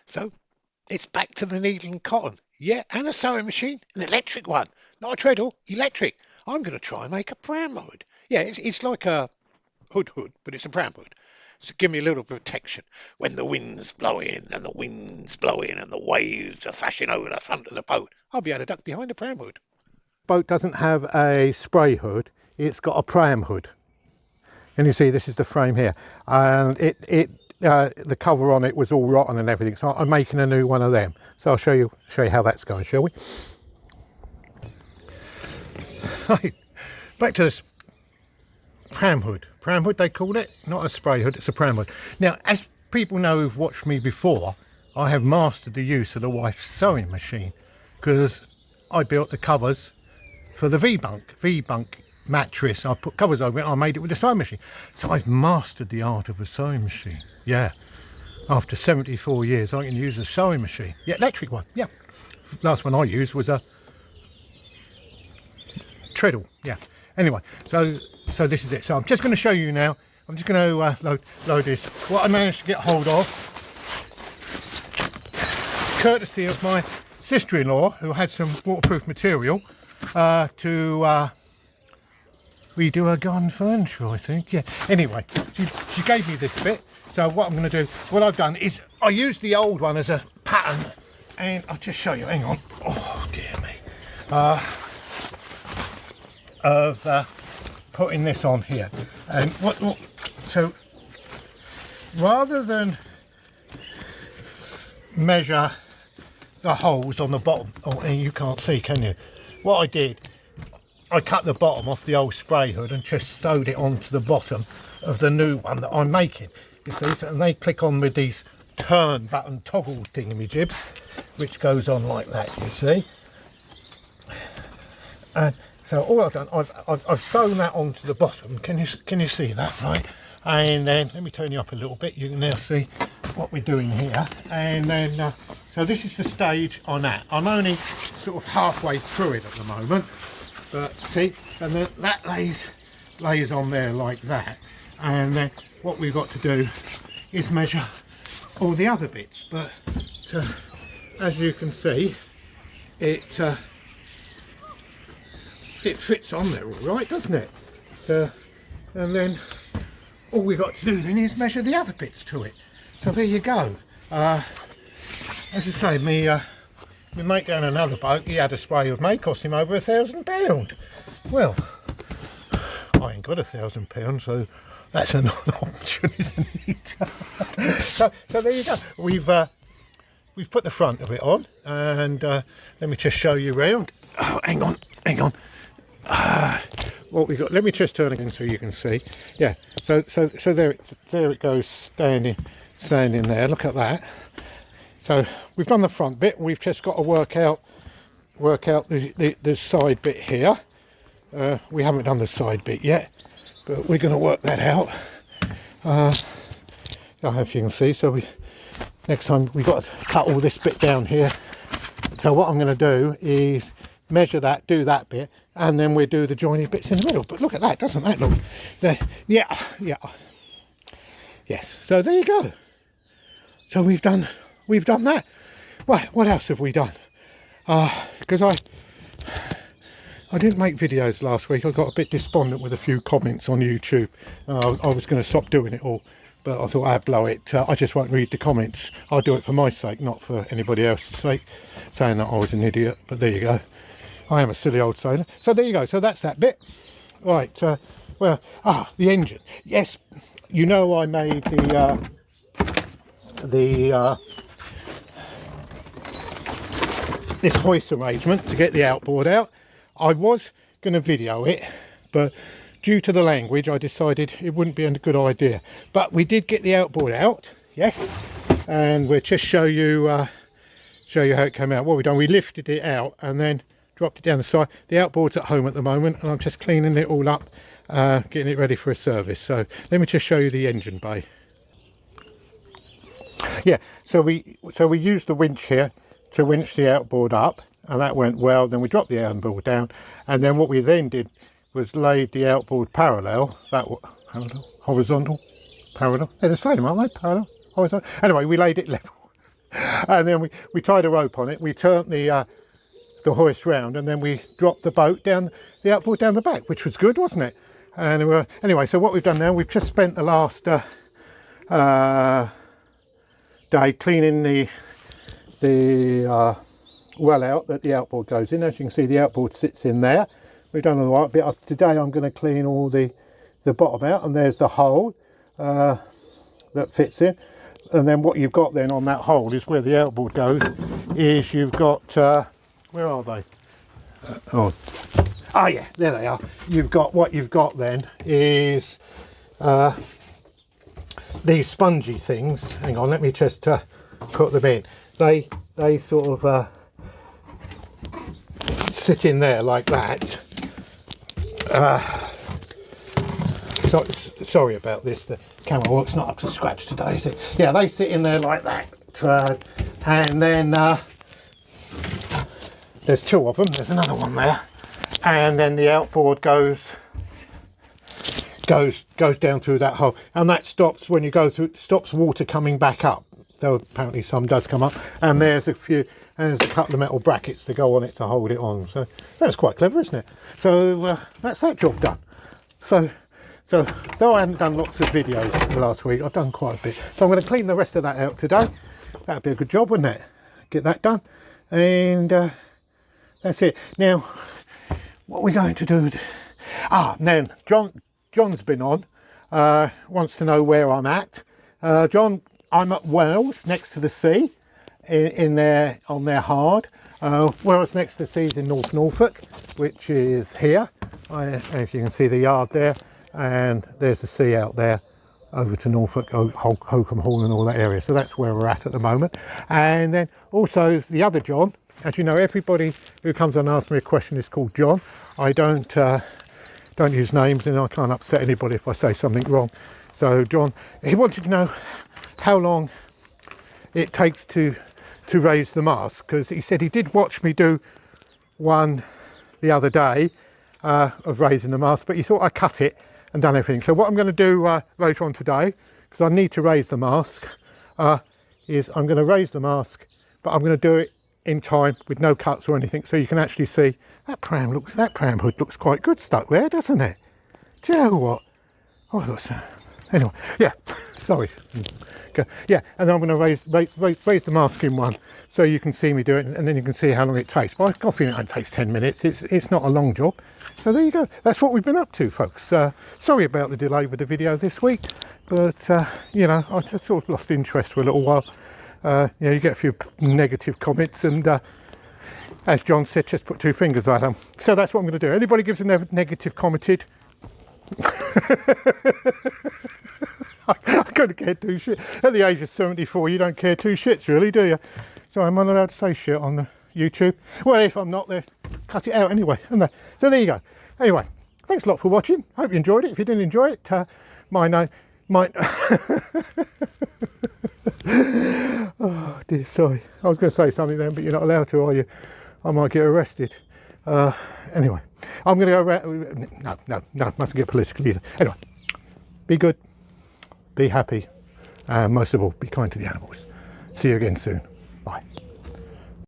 So it's back to the needle and cotton. Yeah, and a sewing machine, an electric one, not a treadle, electric. I'm going to try and make a pram hood. Yeah, it's like a hood, but it's a pram hood. So give me a little protection when the wind's blowing and the wind's blowing and the waves are thrashing over the front of the boat. I'll be able to duck behind the pram hood. Boat doesn't have a spray hood, it's got a pram hood. And you see, this is the frame here, and the cover on it was all rotten and everything, so I'm making a new one of them. So I'll show you how that's going, shall we? Back to this pram hood they call it, not a spray hood, it's a pram hood. Now, as people know who've watched me before, I have mastered the use of the wife's sewing machine, because I built the covers for the V-bunk mattress. I put covers over it, I made it with a sewing machine. So I've mastered the art of a sewing machine. Yeah, after 74 years I can use a sewing machine. Yeah, electric one. Yeah, last one I used was a treadle. Yeah, anyway, so this is it. So I'm just going to show you now. I'm just going to load this, what I managed to get hold of, courtesy of my sister-in-law, who had some waterproof material to redo her garden furniture, I think. Yeah, anyway, she gave me this bit. So what I'm going to do, what I've done is I used the old one as a pattern, and I'll just show you, hang on. Oh dear me. Of putting this on here. And so rather than measure the holes on the bottom, oh, and you can't see, can you? What I did, I cut the bottom off the old spray hood and just sewed it onto the bottom of the new one that I'm making. You see, and they click on with these turn button toggle thingamajibs, which goes on like that, you see. And so all I've done, I've sewn that onto the bottom. Can you see that, right? And then let me turn you up a little bit. You can now see what we're doing here. And then so this is the stage on that. I'm only sort of halfway through it at the moment. But see, and then that lays on there like that, and then what we've got to do is measure all the other bits. But as you can see, it fits on there all right, doesn't it? And then all we got to do then is measure the other bits to it. So there you go. As I say, me mate down another boat, he had a spray hood made, cost him over £1,000. Well, I ain't got £1,000, so that's an option, isn't it? so there you go. We've put the front of it on, and let me just show you round. Oh, hang on. What we got? Let me just turn again so you can see. Yeah. So there it goes, standing there. Look at that. So we've done the front bit. We've just got to work out the side bit here. We haven't done the side bit yet, but we're going to work that out. I don't know if you can see. So next time we've got to cut all this bit down here. So what I'm going to do is measure that, do that bit, and then we do the joining bits in the middle. But look at that, doesn't that look? Yeah. Yes. So there you go. So we've done that. What else have we done? Because I didn't make videos last week. I got a bit despondent with a few comments on YouTube. I was going to stop doing it all, but I thought I'd blow it. I just won't read the comments. I'll do it for my sake, not for anybody else's sake, saying that I was an idiot. But there you go. I am a silly old sailor. So there you go. So that's that bit. Right. The engine. Yes, you know I made this hoist arrangement to get the outboard out. I was going to video it, but due to the language I decided it wouldn't be a good idea. But we did get the outboard out, yes, and we'll just show you how it came out. What we've done, we lifted it out and then dropped it down the side. The outboard's at home at the moment, and I'm just cleaning it all up, getting it ready for a service. So let me just show you the engine bay. Yeah, so we used the winch here to winch the outboard up, and that went well. Then we dropped the outboard down, and then what we then did was laid the outboard parallel, horizontal, parallel. They're the same, aren't they? Parallel, horizontal. Anyway, we laid it level. And then we tied a rope on it. We turned the hoist round, and then we dropped the boat down the outboard down the back, which was good, wasn't it? And anyway, so what we've done now, we've just spent the last day cleaning the well out that the outboard goes in. As you can see, the outboard sits in there. We've done all the right bit. Today I'm going to clean all the bottom out, and there's the hole that fits in. And then what you've got then on that hole is where the outboard goes, is you've got where are they? Oh yeah, there they are. What you've got then is these spongy things. Hang on, let me just put them in. They sort of sit in there like that. Sorry about this. The camera work's not up to scratch today, is it? Yeah, they sit in there like that, and then there's two of them. There's another one there, and then the outboard goes down through that hole, and that stops when you go through. Stops water coming back up. Though apparently some does come up, and there's a couple of metal brackets to go on it to hold it on. So that's quite clever, isn't it? So that's that job done. So though I hadn't done lots of videos the last week, I've done quite a bit. So I'm going to clean the rest of that out today. That'd be a good job, wouldn't it? Get that done, and that's it. Now, what we're going to do? Then John's been on. Wants to know where I'm at. John, I'm at Wales, next to the sea, on their hard. Wales next to the sea is in North Norfolk, which is here. If you can see the yard there, and there's the sea out there over to Norfolk, Holcombe Hall and all that area. So that's where we're at the moment. And then also the other John, as you know, everybody who comes on and asks me a question is called John. I don't use names, and I can't upset anybody if I say something wrong. So John, he wanted to know how long it takes to raise the mast, because he said he did watch me do one the other day of raising the mast, but he thought I cut it and done everything. So what I'm going to do later on today, because I need to raise the mast, is I'm going to raise the mast, but I'm going to do it in time with no cuts or anything, so you can actually see that pram hood looks quite good stuck there, doesn't it? Do you know what? Oh, it looks anyway. Yeah, sorry. Okay. Yeah, and then I'm going to raise the mast in one, so you can see me do it, and then you can see how long it takes. But I've got a feeling it takes 10 minutes. It's not a long job. So there you go. That's what we've been up to, folks. Sorry about the delay with the video this week, but you know, I just sort of lost interest for a little while. You know, you get a few negative comments, and as John said, just put two fingers at them. So that's what I'm going to do. Anybody gives a negative commented, I couldn't care two shit. At the age of 74, you don't care two shits, really, do you? So I'm not allowed to say shit on the YouTube. Well, if I'm not there, cut it out anyway. So there you go. Anyway, thanks a lot for watching. Hope you enjoyed it. If you didn't enjoy it, my oh dear, sorry. I was going to say something then, but you're not allowed to, are you? I might get arrested. Anyway, I'm going to go around. No, mustn't get political either. Anyway, be good, be happy, and most of all, be kind to the animals. See you again soon. Bye.